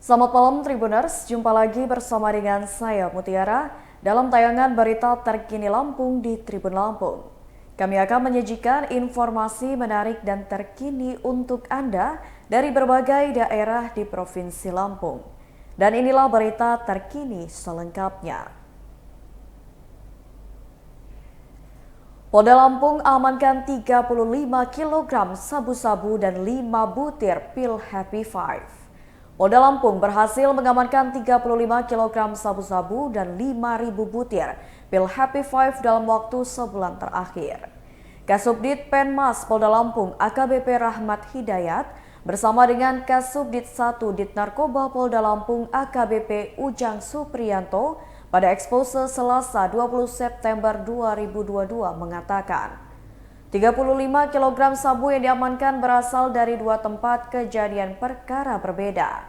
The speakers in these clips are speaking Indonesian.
Selamat malam Tribuners, jumpa lagi bersama dengan saya Mutiara dalam tayangan berita terkini Lampung di Tribun Lampung. Kami akan menyajikan informasi menarik dan terkini untuk Anda dari berbagai daerah di Provinsi Lampung. Dan inilah berita terkini selengkapnya. Polda Lampung amankan 35 kg sabu-sabu dan 5 butir pil Happy Five. Polda Lampung berhasil mengamankan 35 kg sabu-sabu dan 5.000 butir pil Happy Five dalam waktu sebulan terakhir. Kasubdit Penmas Polda Lampung AKBP Rahmat Hidayat bersama dengan Kasubdit 1 Dit Narkoba Polda Lampung AKBP Ujang Supriyanto pada expose Selasa 20 September 2022 mengatakan 35 kg sabu yang diamankan berasal dari dua tempat kejadian perkara berbeda.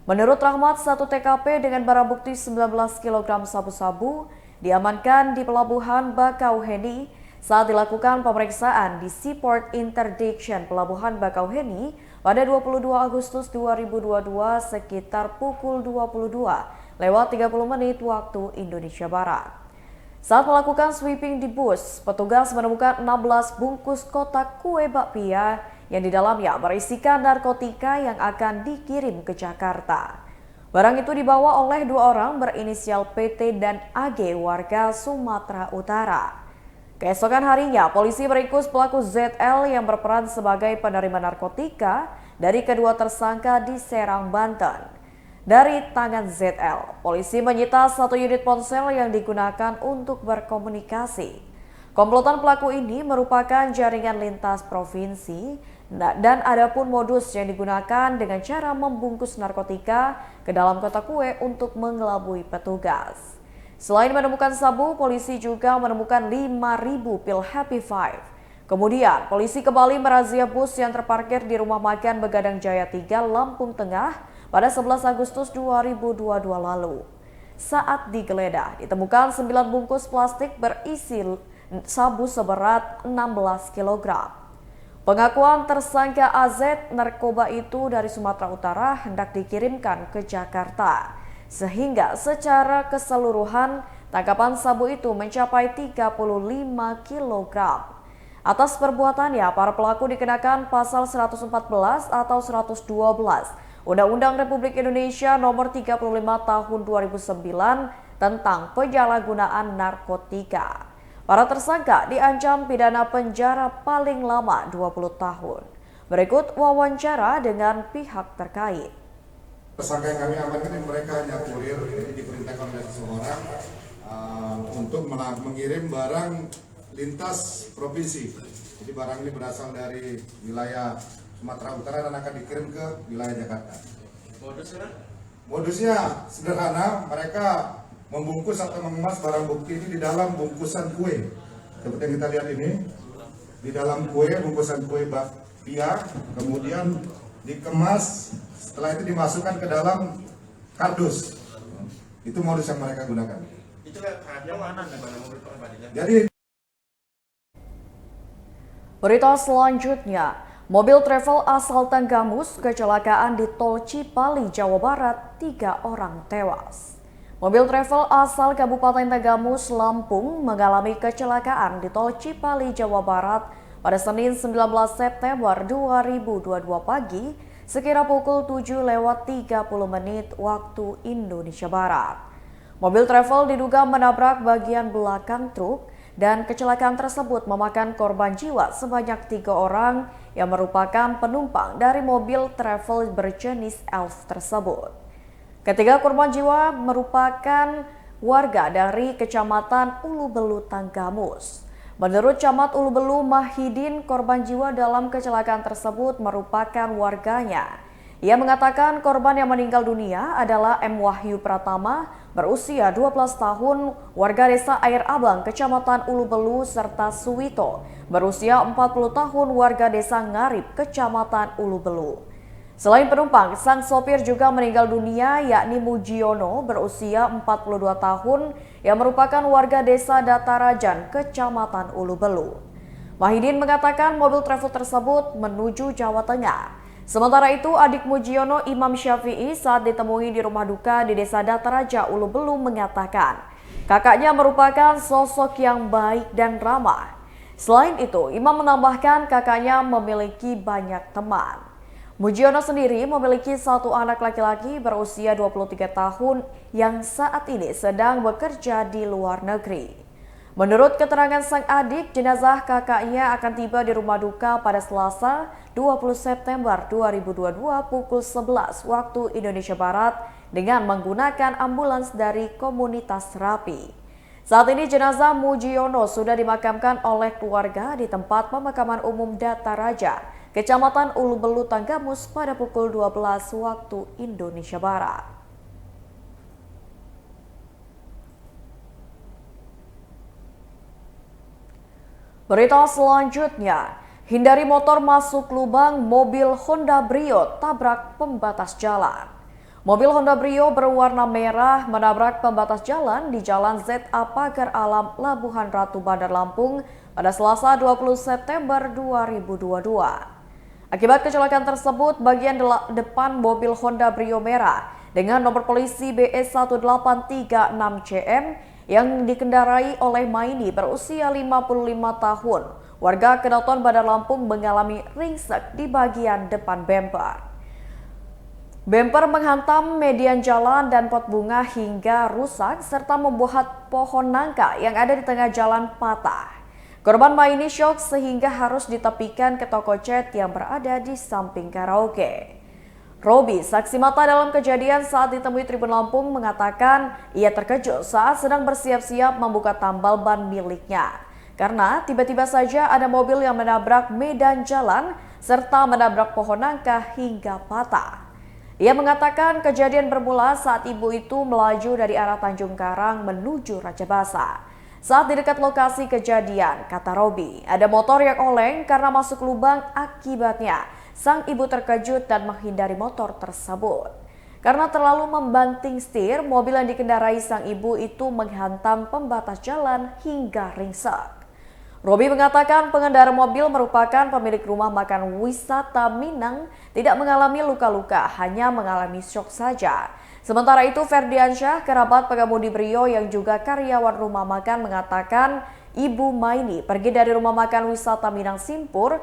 Menurut Rahmat, satu TKP dengan barang bukti 19 kg sabu-sabu diamankan di Pelabuhan Bakauheni saat dilakukan pemeriksaan di Seaport Interdiction Pelabuhan Bakauheni pada 22 Agustus 2022 sekitar pukul 22:30 waktu Indonesia Barat. Saat melakukan sweeping di bus, petugas menemukan 16 bungkus kotak kue bakpia yang di dalamnya berisikan narkotika yang akan dikirim ke Jakarta. Barang itu dibawa oleh dua orang berinisial PT dan AG warga Sumatera Utara. Keesokan harinya, polisi meringkus pelaku ZL yang berperan sebagai penerima narkotika dari kedua tersangka di Serang, Banten. Dari tangan ZL, polisi menyita satu unit ponsel yang digunakan untuk berkomunikasi. Komplotan pelaku ini merupakan jaringan lintas provinsi dan adapun modus yang digunakan dengan cara membungkus narkotika ke dalam kotak kue untuk mengelabui petugas. Selain menemukan sabu, polisi juga menemukan 5.000 pil Happy Five. Kemudian, polisi kembali merazia bus yang terparkir di Rumah Makan Begadang Jaya 3, Lampung Tengah pada 11 Agustus 2022 lalu. Saat digeledah, ditemukan 9 bungkus plastik berisi sabu seberat 16 kg. Pengakuan tersangka AZ narkoba itu dari Sumatera Utara hendak dikirimkan ke Jakarta, sehingga secara keseluruhan tangkapan sabu itu mencapai 35 kg. Atas perbuatannya, para pelaku dikenakan pasal 114 atau 112 Undang-Undang Republik Indonesia Nomor 35 Tahun 2009 tentang penyalahgunaan narkotika. Para tersangka diancam pidana penjara paling lama 20 tahun. Berikut wawancara dengan pihak terkait. Tersangka yang kami amankan mereka hanya kurir, jadi diperintahkan oleh seseorang untuk mengirim barang lintas provinsi. Jadi barang ini berasal dari wilayah Sumatera Utara dan akan dikirim ke wilayah Jakarta. Modusnya sederhana, mereka membungkus atau mengemas barang bukti ini di dalam bungkusan kue. Seperti yang kita lihat ini, di dalam kue, bungkusan kue bakpia, kemudian dikemas, setelah itu dimasukkan ke dalam kardus. Itu modus yang mereka gunakan. Itu yang mana mobil pribadinya? Jadi Berita selanjutnya, mobil travel asal Tanggamus kecelakaan di Tol Cipali, Jawa Barat, 3 orang tewas. Mobil travel asal Kabupaten Tanggamus, Lampung mengalami kecelakaan di Tol Cipali, Jawa Barat pada Senin 19 September 2022 pagi sekira pukul 7:30 waktu Indonesia Barat. Mobil travel diduga menabrak bagian belakang truk dan kecelakaan tersebut memakan korban jiwa sebanyak 3 orang yang merupakan penumpang dari mobil travel berjenis Elf tersebut. Ketiga korban jiwa merupakan warga dari Kecamatan Ulu Belu, Tanggamus. Menurut Camat Ulu Belu Mahidin, korban jiwa dalam kecelakaan tersebut merupakan warganya. Ia mengatakan korban yang meninggal dunia adalah M. Wahyu Pratama, berusia 12 tahun, warga desa Air Abang, Kecamatan Ulu Belu, serta Suwito, berusia 40 tahun, warga desa Ngarip, Kecamatan Ulu Belu. Selain penumpang, sang sopir juga meninggal dunia, yakni Mujiono, berusia 42 tahun, yang merupakan warga desa Datarajan, Kecamatan Ulu Belu. Mahidin mengatakan mobil travel tersebut menuju Jawa Tengah. Sementara itu, adik Mujiono, Imam Syafi'i, saat ditemui di rumah duka di Desa Dataraja, Ulu Belu, mengatakan kakaknya merupakan sosok yang baik dan ramah. Selain itu, Imam menambahkan kakaknya memiliki banyak teman. Mujiono sendiri memiliki satu anak laki-laki berusia 23 tahun yang saat ini sedang bekerja di luar negeri. Menurut keterangan sang adik, jenazah kakaknya akan tiba di rumah duka pada Selasa 20 September 2022 pukul 11 waktu Indonesia Barat dengan menggunakan ambulans dari komunitas Rapi. Saat ini jenazah Mujiono sudah dimakamkan oleh keluarga di tempat pemakaman umum Dataraja, Kecamatan Ulu Belu, Tanggamus pada pukul 12 waktu Indonesia Barat. Berita selanjutnya, hindari motor masuk lubang mobil Honda Brio tabrak pembatas jalan. Mobil Honda Brio berwarna merah menabrak pembatas jalan di Jalan ZA Pagar Alam, Labuhan Ratu, Bandar Lampung pada Selasa 20 September 2022. Akibat kecelakaan tersebut, bagian depan mobil Honda Brio merah dengan nomor polisi BE1836CM yang dikendarai oleh Maini berusia 55 tahun, warga Kedaton, Bandar Lampung, mengalami ringsek di bagian depan bemper. Bemper menghantam median jalan dan pot bunga hingga rusak serta membuat pohon nangka yang ada di tengah jalan patah. Korban Maini syok sehingga harus ditepikan ke toko cat yang berada di samping karaoke. Robi, saksi mata dalam kejadian saat ditemui Tribun Lampung, mengatakan ia terkejut saat sedang bersiap-siap membuka tambal ban miliknya. Karena tiba-tiba saja ada mobil yang menabrak medan jalan serta menabrak pohon nangka hingga patah. Ia mengatakan kejadian bermula saat ibu itu melaju dari arah Tanjung Karang menuju Raja Basa. Saat di dekat lokasi kejadian, kata Robi, ada motor yang oleng karena masuk lubang. Akibatnya sang ibu terkejut dan menghindari motor tersebut. Karena terlalu membanting setir, mobil yang dikendarai sang ibu itu menghantam pembatas jalan hingga ringsek. Robi mengatakan pengendara mobil merupakan pemilik rumah makan wisata Minang, tidak mengalami luka-luka, hanya mengalami syok saja. Sementara itu, Ferdiansyah, kerabat pengemudi Brio yang juga karyawan rumah makan, mengatakan Ibu Maini pergi dari rumah makan wisata Minang Simpur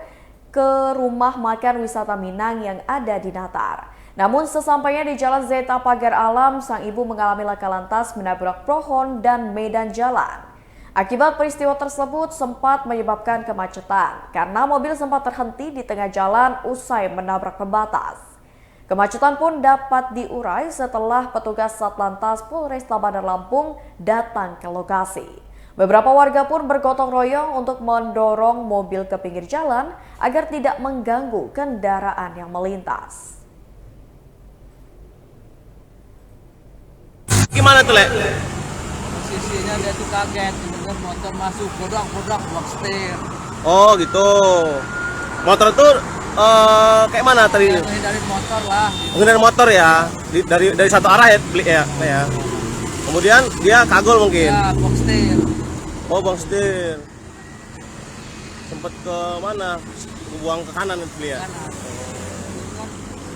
ke rumah makan wisata Minang yang ada di Natar. Namun sesampainya di Jalan Zeta Pagar Alam, sang ibu mengalami laka lantas menabrak pohon dan medan jalan. Akibat peristiwa tersebut sempat menyebabkan kemacetan karena mobil sempat terhenti di tengah jalan usai menabrak pembatas. Kemacetan pun dapat diurai setelah petugas Satlantas Polresta Bandar Lampung datang ke lokasi. Beberapa warga pun bergotong royong untuk mendorong mobil ke pinggir jalan agar tidak mengganggu kendaraan yang melintas. Gimana tuh, Le? Posisinya dia tuh kaget, kemudian motor masuk, bodrak blok setir. Oh gitu. Motor tuh kayak mana tadi? Dia menghindari motor lah. Menghindari motor ya, dari satu arah ya, beli ya. Kemudian dia kagol mungkin. Ya, blok setir. Oh, bang setir. Sempet ke mana? Buang ke kanan itu beli ya. Kanan. Kan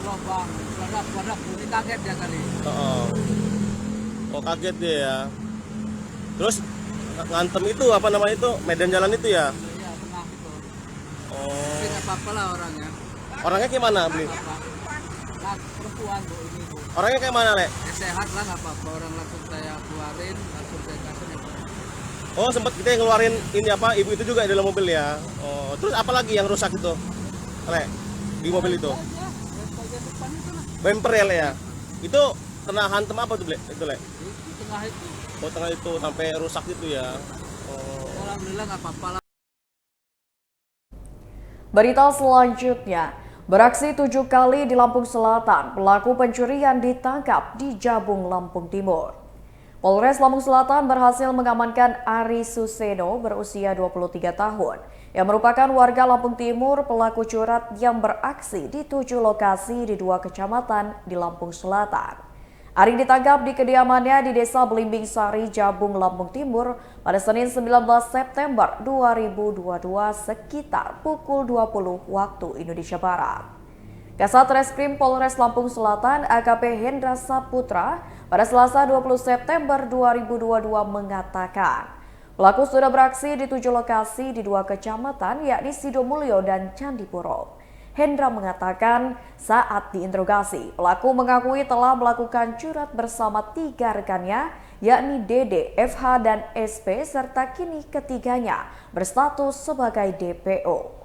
lubang, bodrak, bunyi kaget dia kali. Oh, kaget dia ya. Terus ngantem itu apa namanya itu medan jalan itu ya? Iya, tengah itu. Oh. Tapi nggak apa-apa lah orangnya. Orangnya kayak mana, beli? Nah, perempuan bu ini bu. Orangnya kayak mana, Le? Ya, sehat lah nggak apa-apa. Orang langsung saya keluarin, langsung saya kasih. Oh, sempat kita yang ngeluarin ini apa? Ibu itu juga di dalam mobil ya. Oh, terus apa lagi yang rusak itu, Le? Di mobil itu? Bagian depan itu lah. Bumper ya, Le ya? Itu kena hantem apa tuh, Le? Itu, Le? Di tengah itu. Oh, tengah itu sampai rusak itu ya. Oh. Alhamdulillah nggak apa-apa lah. Berita selanjutnya, beraksi 7 kali di Lampung Selatan, pelaku pencurian ditangkap di Jabung, Lampung Timur. Polres Lampung Selatan berhasil mengamankan Ari Suseno berusia 23 tahun yang merupakan warga Lampung Timur, pelaku curat yang beraksi di 7 lokasi di 2 kecamatan di Lampung Selatan. Ari ditangkap di kediamannya di Desa Belimbing Sari, Jabung, Lampung Timur pada Senin 19 September 2022 sekitar pukul 20 waktu Indonesia Barat. Kasat Reskrim Polres Lampung Selatan AKP Hendra Saputra pada Selasa 20 September 2022 mengatakan pelaku sudah beraksi di 7 lokasi di 2 kecamatan yakni Sidomulyo dan Candipuro. Hendra mengatakan saat diinterogasi, pelaku mengakui telah melakukan curat bersama 3 rekannya, yakni Dede, FH, dan SP, serta kini ketiganya berstatus sebagai DPO.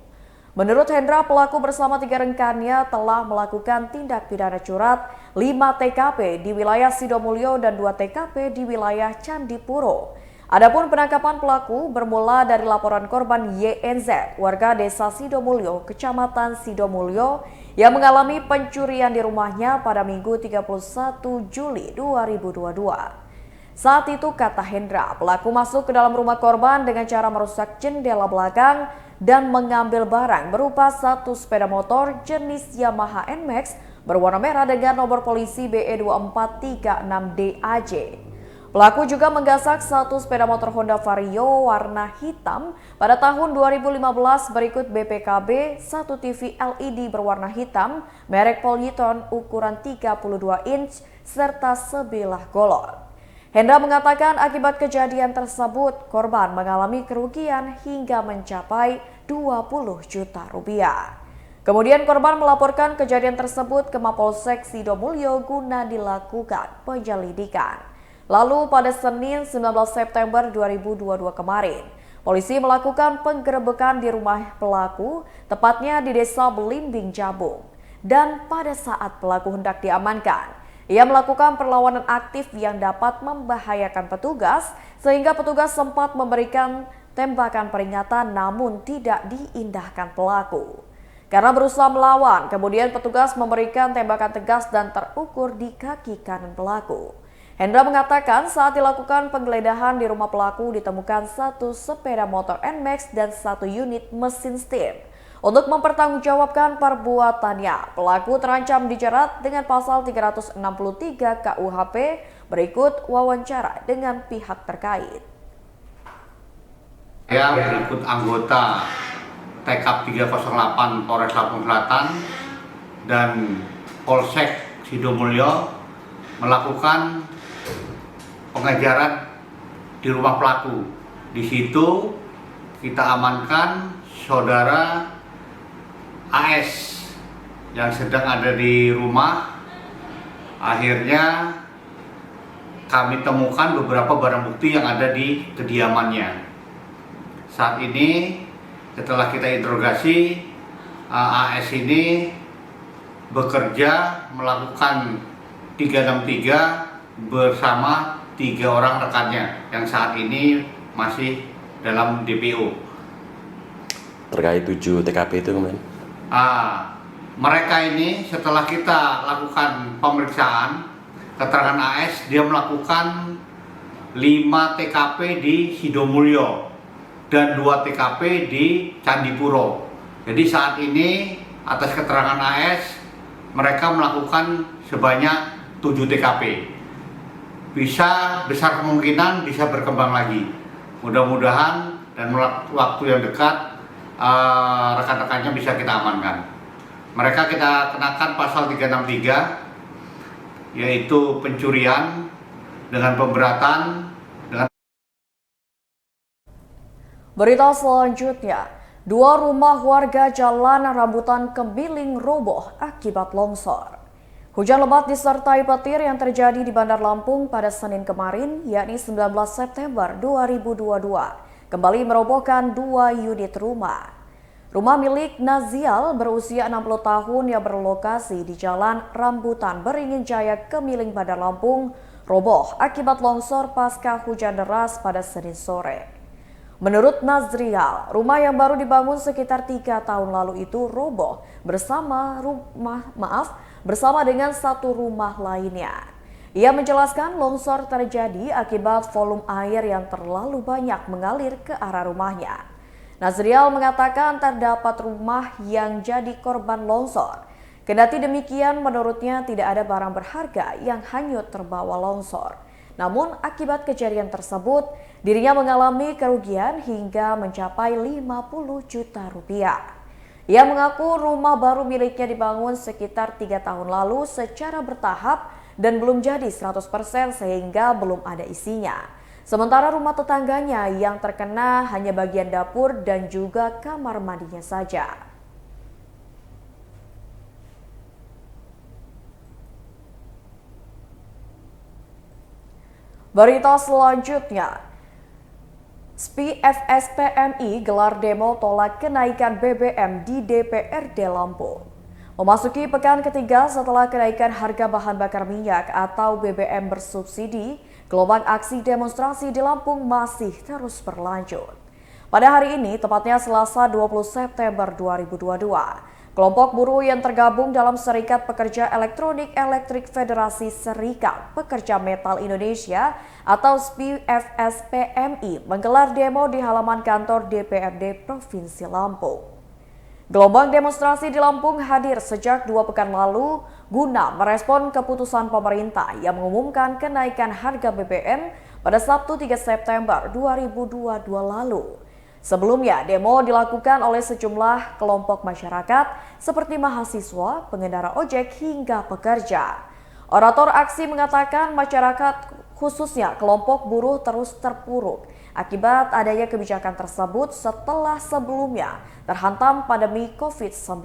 Menurut Hendra, pelaku bersama 3 rekannya telah melakukan tindak pidana curat 5 TKP di wilayah Sidomulyo dan 2 TKP di wilayah Candipuro. Adapun penangkapan pelaku bermula dari laporan korban YNZ, warga desa Sidomulyo, kecamatan Sidomulyo, yang mengalami pencurian di rumahnya pada Minggu 31 Juli 2022. Saat itu, kata Hendra, pelaku masuk ke dalam rumah korban dengan cara merusak jendela belakang dan mengambil barang berupa 1 sepeda motor jenis Yamaha NMAX berwarna merah dengan nomor polisi BE2436DAJ. Pelaku juga menggasak 1 sepeda motor Honda Vario warna hitam pada tahun 2015 berikut BPKB, 1 TV LED berwarna hitam, merek Polyton ukuran 32 inch, serta sebilah golok. Hendra mengatakan akibat kejadian tersebut, korban mengalami kerugian hingga mencapai 20 juta rupiah. Kemudian korban melaporkan kejadian tersebut ke Mapolsek Sidomulyo guna dilakukan penyelidikan. Lalu pada Senin 19 September 2022 kemarin, polisi melakukan penggerebekan di rumah pelaku, tepatnya di Desa Belimbing Jabung. Dan pada saat pelaku hendak diamankan, ia melakukan perlawanan aktif yang dapat membahayakan petugas, sehingga petugas sempat memberikan tembakan peringatan namun tidak diindahkan pelaku. Karena berusaha melawan, kemudian petugas memberikan tembakan tegas dan terukur di kaki kanan pelaku. Hendra mengatakan saat dilakukan penggeledahan di rumah pelaku ditemukan 1 sepeda motor NMAX dan 1 unit mesin steam. Untuk mempertanggungjawabkan perbuatannya, pelaku terancam dijerat dengan pasal 363 KUHP. Berikut wawancara dengan pihak terkait. Saya berikut anggota TK 308 Polres Lampung Selatan dan Polsek Sidomulyo melakukan pengejaran di rumah pelaku. Di situ kita amankan saudara AS yang sedang ada di rumah. Akhirnya kami temukan beberapa barang bukti yang ada di kediamannya. Saat ini setelah kita interogasi, AS ini bekerja melakukan 363 bersama 3 orang rekannya yang saat ini masih dalam DPO. Terkait 7 TKP itu kemarin? Mereka ini setelah kita lakukan pemeriksaan, keterangan AS, dia melakukan 5 TKP di Sidomulyo dan 2 TKP di Candipuro. Jadi saat ini atas keterangan AS, mereka melakukan sebanyak 7 TKP. Bisa besar kemungkinan bisa berkembang lagi. Mudah-mudahan dan waktu yang dekat rekan-rekannya bisa kita amankan. Mereka kita kenakan pasal 363 yaitu pencurian dengan pemberatan dengan. Berita selanjutnya, 2 rumah warga Jalan Rambutan Kemiling roboh akibat longsor. Hujan lebat disertai petir yang terjadi di Bandar Lampung pada Senin kemarin, yakni 19 September 2022, kembali merobohkan 2 unit rumah. Rumah milik Nazial berusia 60 tahun yang berlokasi di Jalan Rambutan Beringin Jaya Kemiling Bandar Lampung roboh akibat longsor pasca hujan deras pada Senin sore. Menurut Nazrial, rumah yang baru dibangun sekitar 3 tahun lalu itu roboh bersama dengan 1 rumah lainnya. Ia menjelaskan longsor terjadi akibat volume air yang terlalu banyak mengalir ke arah rumahnya. Nazrial mengatakan terdapat rumah yang jadi korban longsor. Kendati demikian, menurutnya tidak ada barang berharga yang hanyut terbawa longsor. Namun akibat kejadian tersebut, dirinya mengalami kerugian hingga mencapai 50 juta rupiah. Ia mengaku rumah baru miliknya dibangun sekitar 3 tahun lalu secara bertahap dan belum jadi 100% sehingga belum ada isinya. Sementara rumah tetangganya yang terkena hanya bagian dapur dan juga kamar mandinya saja. Berita selanjutnya, SPFS-PMI gelar demo tolak kenaikan BBM di DPRD Lampung. Memasuki pekan ketiga setelah kenaikan harga bahan bakar minyak atau BBM bersubsidi, gelombang aksi demonstrasi di Lampung masih terus berlanjut. Pada hari ini, tepatnya Selasa 20 September 2022, kelompok buruh yang tergabung dalam Serikat Pekerja Elektronik Elektrik Federasi Serikat Pekerja Metal Indonesia atau SPFS-PMI menggelar demo di halaman kantor DPRD Provinsi Lampung. Gelombang demonstrasi di Lampung hadir sejak 2 pekan lalu guna merespon keputusan pemerintah yang mengumumkan kenaikan harga BBM pada Sabtu 3 September 2022 lalu. Sebelumnya, demo dilakukan oleh sejumlah kelompok masyarakat seperti mahasiswa, pengendara ojek, hingga pekerja. Orator aksi mengatakan masyarakat khususnya kelompok buruh terus terpuruk akibat adanya kebijakan tersebut setelah sebelumnya terhantam pandemi COVID-19.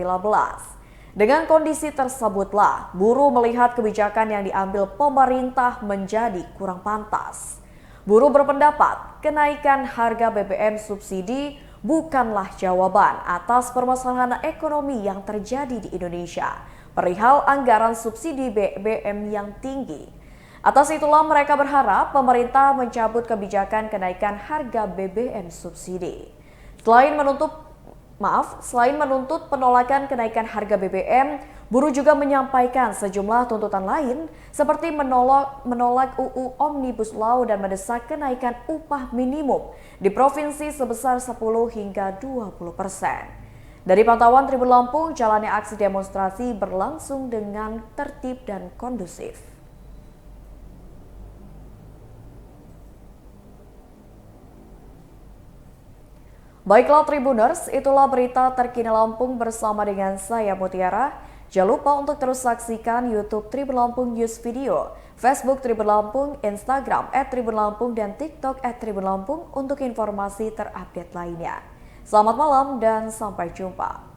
Dengan kondisi tersebutlah, buruh melihat kebijakan yang diambil pemerintah menjadi kurang pantas. Buruh berpendapat kenaikan harga BBM subsidi bukanlah jawaban atas permasalahan ekonomi yang terjadi di Indonesia perihal anggaran subsidi BBM yang tinggi. Atas itulah mereka berharap pemerintah mencabut kebijakan kenaikan harga BBM subsidi. Selain menuntut penolakan kenaikan harga BBM, buruh juga menyampaikan sejumlah tuntutan lain seperti menolak UU Omnibus Law dan mendesak kenaikan upah minimum di provinsi sebesar 10 hingga 20%. Dari pantauan Tribun Lampung, jalannya aksi demonstrasi berlangsung dengan tertib dan kondusif. Baiklah Tribuners, itulah berita terkini Lampung bersama dengan saya Mutiara. Jangan lupa untuk terus saksikan YouTube Tribun Lampung News Video, Facebook Tribun Lampung, Instagram @Tribun Lampung, dan TikTok @Tribun Lampung untuk informasi terupdate lainnya. Selamat malam dan sampai jumpa.